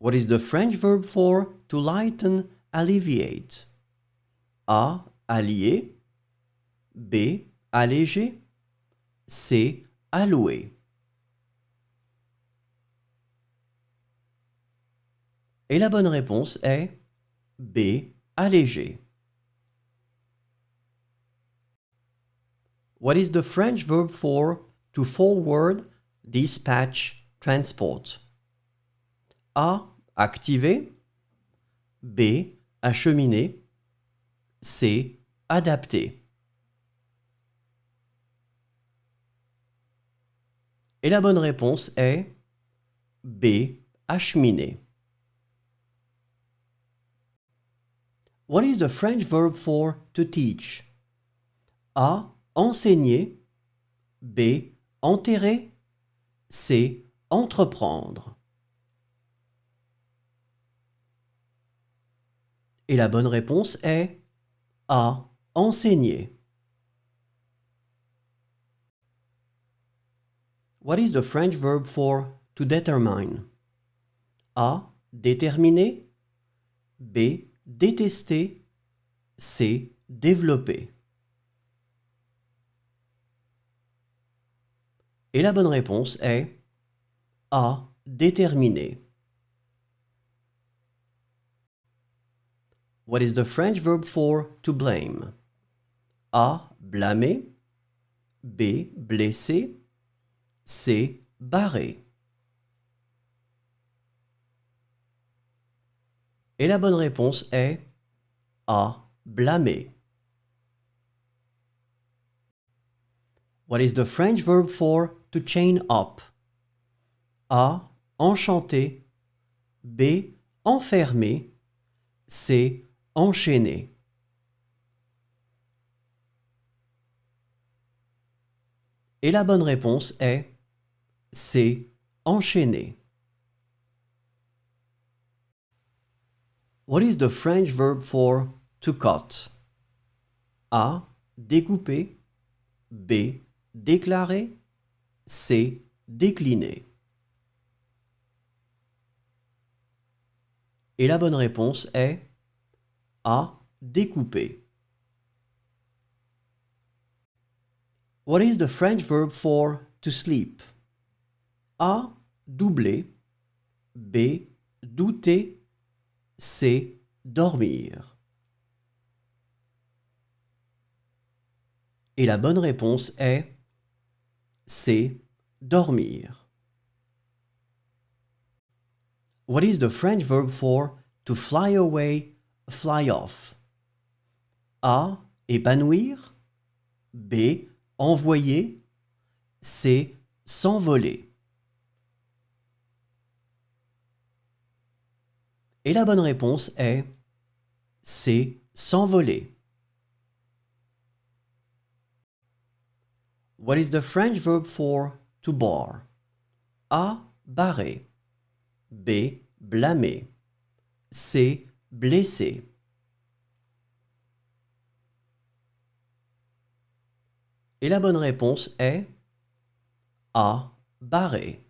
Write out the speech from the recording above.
What is the French verb for to lighten, alleviate? A. Allier. B. Alléger. C. Allouer. Et la bonne réponse est B. Alléger. What is the French verb for to forward, dispatch, transport? A. Activer. B. Acheminer. C. Adapter. Et la bonne réponse est B. Acheminer. What is the French verb for to teach? A. Enseigner. B. Enterrer. C. Entreprendre. Et la bonne réponse est A. Enseigner. What is the French verb for to determine? A. Déterminer. B. Détester. C. Développer. Et la bonne réponse est A. Déterminer. What is the French verb for to blame? A. Blâmer. B. Blesser. C. Barrer. Et la bonne réponse est A. Blâmer. What is the French verb for to chain up? A. Enchanter. B. Enfermer. C. Enchaîner. Et la bonne réponse est C. Enchaîner. What is the French verb for to cut? A. Découper. B. Déclarer. C. Décliner. Et la bonne réponse est A. Découper. What is the French verb for to sleep? A. Doubler. B. Douter. C. Dormir. Et la bonne réponse est C. Dormir. What is the French verb for to fly away, fly off? A. Épanouir. B. Envoyer. C. S'envoler. Et la bonne réponse est C. S'envoler. What is the French verb for to bar? A. Barrer. B. Blâmer. C. Blesser. Et la bonne réponse est A. Barrer.